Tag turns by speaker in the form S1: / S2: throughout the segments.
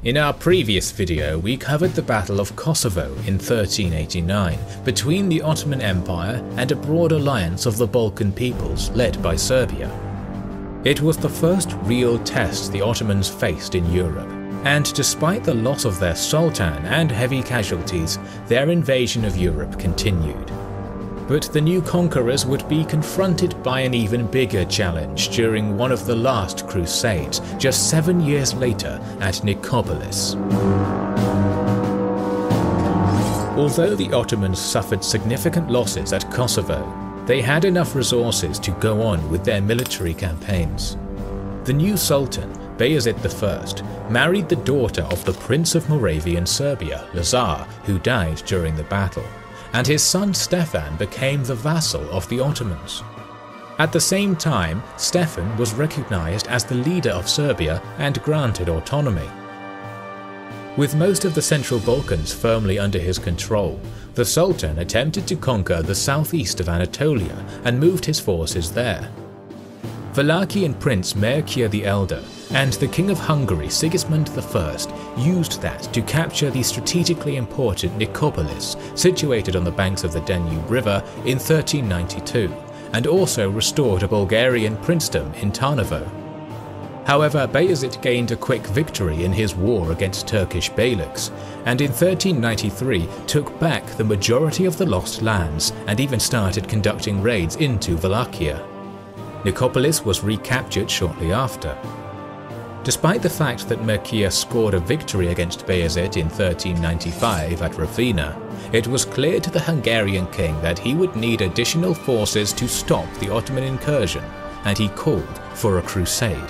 S1: In our previous video, we covered the Battle of Kosovo in 1389 between the Ottoman Empire and a broad alliance of the Balkan peoples led by Serbia. It was the first real test the Ottomans faced in Europe, and despite the loss of their sultan and heavy casualties, their invasion of Europe continued. But the new conquerors would be confronted by an even bigger challenge during one of the last crusades, just 7 years later at Nicopolis. Although the Ottomans suffered significant losses at Kosovo, they had enough resources to go on with their military campaigns. The new sultan, Bayezid I, married the daughter of the Prince of Moravian Serbia, Lazar, who died during the battle, and his son Stefan became the vassal of the Ottomans. At the same time, Stefan was recognized as the leader of Serbia and granted autonomy. With most of the Central Balkans firmly under his control, the Sultan attempted to conquer the southeast of Anatolia and moved his forces there. Wallachian Prince Mircea the Elder and the King of Hungary Sigismund I used that to capture the strategically important Nicopolis, situated on the banks of the Danube River, in 1392, and also restored a Bulgarian princedom in Tarnovo. However, Bayezid gained a quick victory in his war against Turkish beyliks, and in 1393 took back the majority of the lost lands and even started conducting raids into Wallachia. Nicopolis was recaptured shortly after. Despite the fact that Mircea scored a victory against Bayezid in 1395 at Ravenna, it was clear to the Hungarian king that he would need additional forces to stop the Ottoman incursion, and he called for a crusade.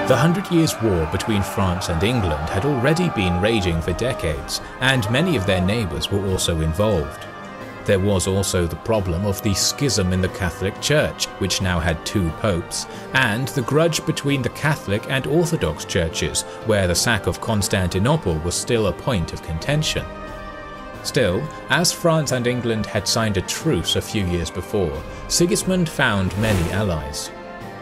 S1: The 100 Years' War between France and England had already been raging for decades, and many of their neighbours were also involved. There was also the problem of the schism in the Catholic Church, which now had 2 popes, and the grudge between the Catholic and Orthodox churches, where the sack of Constantinople was still a point of contention. Still, as France and England had signed a truce a few years before, Sigismund found many allies.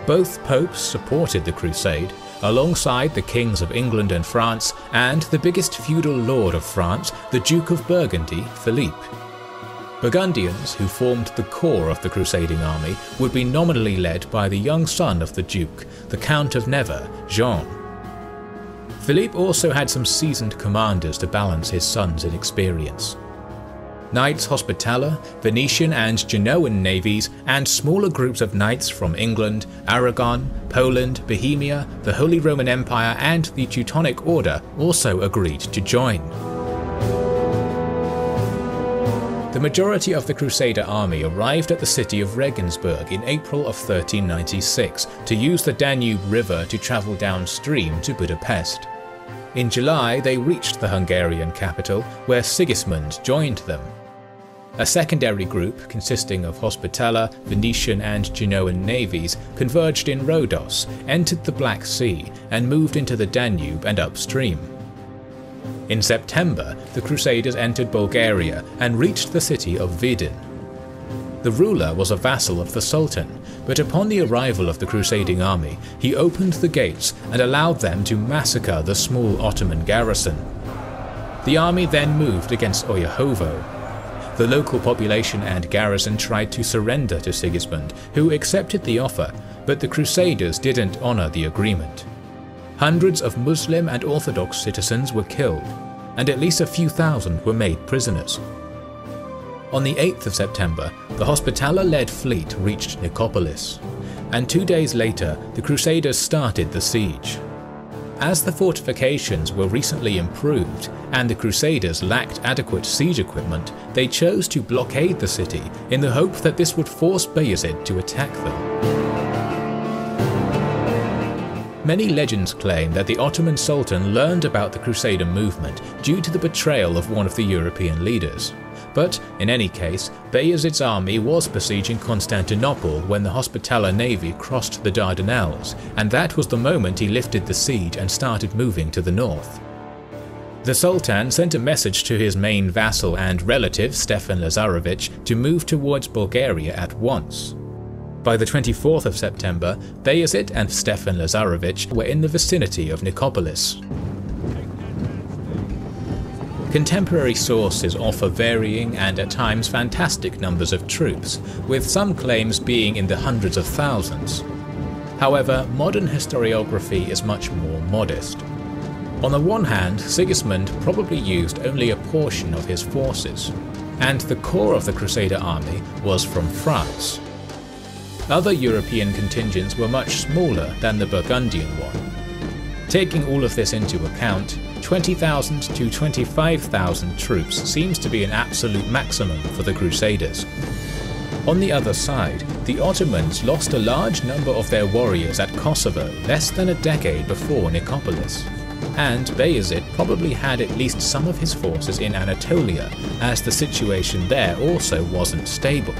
S1: Both popes supported the crusade, alongside the kings of England and France, and the biggest feudal lord of France, the Duke of Burgundy, Philippe. Burgundians, who formed the core of the crusading army, would be nominally led by the young son of the Duke, the Count of Nevers, Jean. Philippe also had some seasoned commanders to balance his son's inexperience. Knights Hospitaller, Venetian and Genoan navies, and smaller groups of knights from England, Aragon, Poland, Bohemia, the Holy Roman Empire and the Teutonic Order also agreed to join. The majority of the Crusader army arrived at the city of Regensburg in April of 1396 to use the Danube River to travel downstream to Budapest. In July, they reached the Hungarian capital, where Sigismund joined them. A secondary group, consisting of Hospitaller, Venetian and Genoan navies, converged in Rhodos, entered the Black Sea, and moved into the Danube and upstream. In September, the Crusaders entered Bulgaria and reached the city of Vidin. The ruler was a vassal of the Sultan, but upon the arrival of the crusading army, he opened the gates and allowed them to massacre the small Ottoman garrison. The army then moved against Oryahovo. The local population and garrison tried to surrender to Sigismund, who accepted the offer, but the Crusaders didn't honour the agreement. Hundreds of Muslim and Orthodox citizens were killed, and at least a few thousand were made prisoners. On the 8th of September, the Hospitaller-led fleet reached Nicopolis, and 2 days later the Crusaders started the siege. As the fortifications were recently improved and the Crusaders lacked adequate siege equipment, they chose to blockade the city in the hope that this would force Bayezid to attack them. Many legends claim that the Ottoman Sultan learned about the Crusader movement due to the betrayal of one of the European leaders. But, in any case, Bayezid's army was besieging Constantinople when the Hospitaller navy crossed the Dardanelles, and that was the moment he lifted the siege and started moving to the north. The Sultan sent a message to his main vassal and relative Stefan Lazarević to move towards Bulgaria at once. By the 24th of September, Bayezid and Stefan Lazarević were in the vicinity of Nicopolis. Contemporary sources offer varying and at times fantastic numbers of troops, with some claims being in the hundreds of thousands. However, modern historiography is much more modest. On the one hand, Sigismund probably used only a portion of his forces, and the core of the Crusader army was from France. Other European contingents were much smaller than the Burgundian one. Taking all of this into account, 20,000 to 25,000 troops seems to be an absolute maximum for the Crusaders. On the other side, the Ottomans lost a large number of their warriors at Kosovo less than a decade before Nicopolis, and Bayezid probably had at least some of his forces in Anatolia, as the situation there also wasn't stable.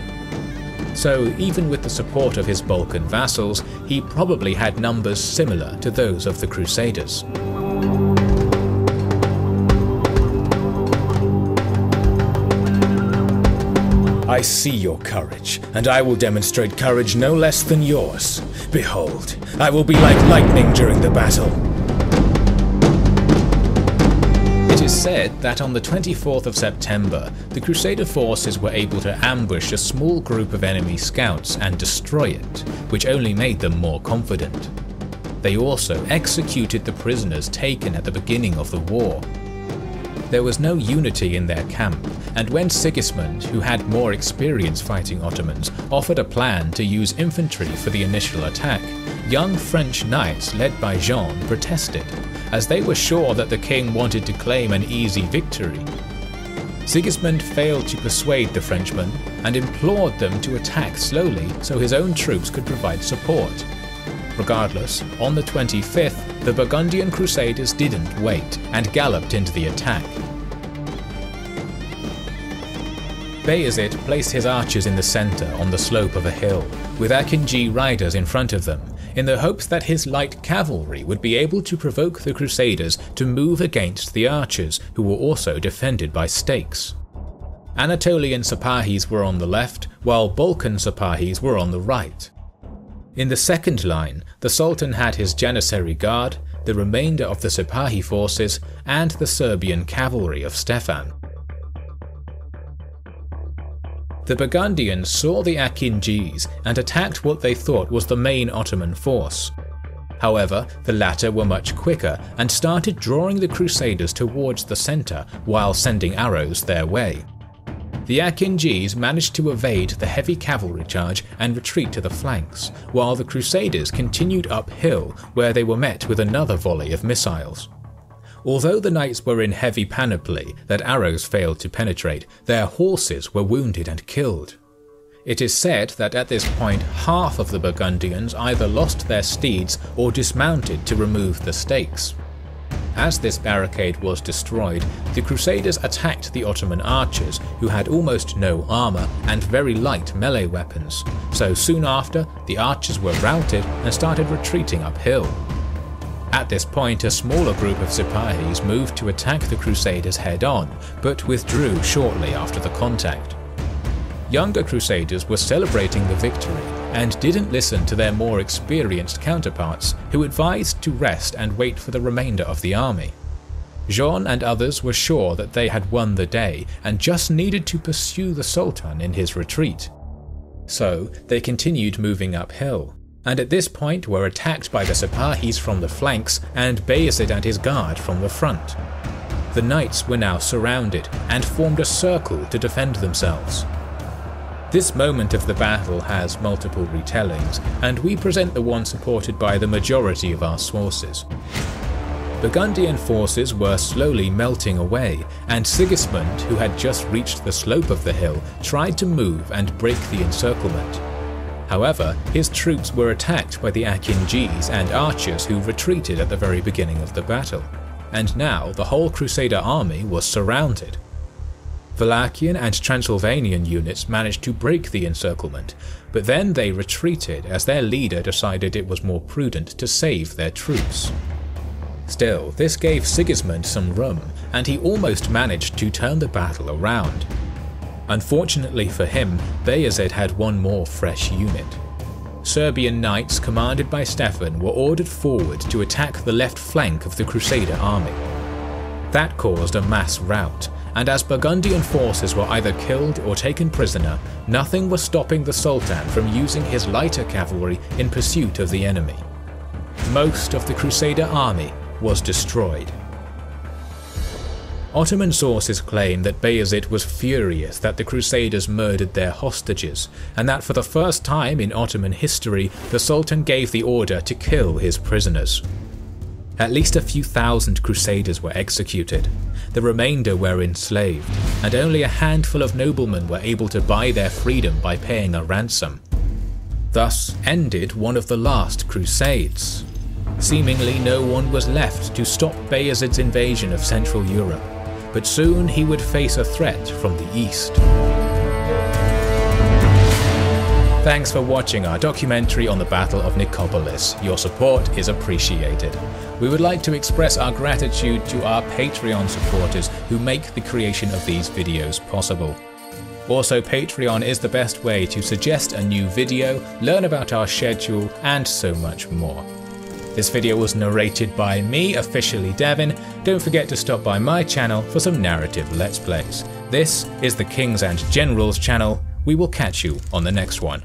S1: So even with the support of his Balkan vassals, he probably had numbers similar to those of the Crusaders. I see your courage, and I will demonstrate courage no less than yours. Behold, I will be like lightning during the battle. It is said that on the 24th of September, the Crusader forces were able to ambush a small group of enemy scouts and destroy it, which only made them more confident. They also executed the prisoners taken at the beginning of the war. There was no unity in their camp, and when Sigismund, who had more experience fighting Ottomans, offered a plan to use infantry for the initial attack, young French knights led by Jean protested, as they were sure that the king wanted to claim an easy victory. Sigismund failed to persuade the Frenchmen and implored them to attack slowly so his own troops could provide support. Regardless, on the 25th, the Burgundian Crusaders didn't wait and galloped into the attack. Bayezid placed his archers in the centre on the slope of a hill, with Akinji riders in front of them, in the hopes that his light cavalry would be able to provoke the Crusaders to move against the archers, who were also defended by stakes. Anatolian Sepahis were on the left, while Balkan Sepahis were on the right. In the second line, the Sultan had his Janissary Guard, the remainder of the Sepahi forces, and the Serbian cavalry of Stefan. The Burgundians saw the Akinjis and attacked what they thought was the main Ottoman force. However, the latter were much quicker and started drawing the Crusaders towards the centre while sending arrows their way. The Akinjis managed to evade the heavy cavalry charge and retreat to the flanks, while the Crusaders continued uphill, where they were met with another volley of missiles. Although the knights were in heavy panoply that arrows failed to penetrate, their horses were wounded and killed. It is said that at this point half of the Burgundians either lost their steeds or dismounted to remove the stakes. As this barricade was destroyed, the Crusaders attacked the Ottoman archers, who had almost no armour and very light melee weapons, so soon after the archers were routed and started retreating uphill. At this point, a smaller group of Sepahis moved to attack the Crusaders head-on, but withdrew shortly after the contact. Younger Crusaders were celebrating the victory and didn't listen to their more experienced counterparts, who advised to rest and wait for the remainder of the army. Jean and others were sure that they had won the day and just needed to pursue the Sultan in his retreat. So they continued moving uphill, and at this point were attacked by the Sepahis from the flanks and Bayezid and his guard from the front. The knights were now surrounded and formed a circle to defend themselves. This moment of the battle has multiple retellings, and we present the one supported by the majority of our sources. Burgundian forces were slowly melting away, and Sigismund, who had just reached the slope of the hill, tried to move and break the encirclement. However, his troops were attacked by the Akinjis and archers who retreated at the very beginning of the battle, and now the whole Crusader army was surrounded. Wallachian and Transylvanian units managed to break the encirclement, but then they retreated as their leader decided it was more prudent to save their troops. Still, this gave Sigismund some room, and he almost managed to turn the battle around. Unfortunately for him, Bayezid had one more fresh unit. Serbian knights commanded by Stefan were ordered forward to attack the left flank of the Crusader army. That caused a mass rout, and as Burgundian forces were either killed or taken prisoner, nothing was stopping the Sultan from using his lighter cavalry in pursuit of the enemy. Most of the Crusader army was destroyed. Ottoman sources claim that Bayezid was furious that the Crusaders murdered their hostages, and that for the first time in Ottoman history, the Sultan gave the order to kill his prisoners. At least a few thousand Crusaders were executed. The remainder were enslaved, and only a handful of noblemen were able to buy their freedom by paying a ransom. Thus ended one of the last Crusades. Seemingly no one was left to stop Bayezid's invasion of Central Europe, but soon he would face a threat from the east. Thanks for watching our documentary on the Battle of Nicopolis. Your support is appreciated. We would like to express our gratitude to our Patreon supporters who make the creation of these videos possible. Also, Patreon is the best way to suggest a new video, learn about our schedule, and so much more. This video was narrated by me, officially Devin. Don't forget to stop by my channel for some narrative Let's Plays. This is the Kings and Generals channel. We will catch you on the next one.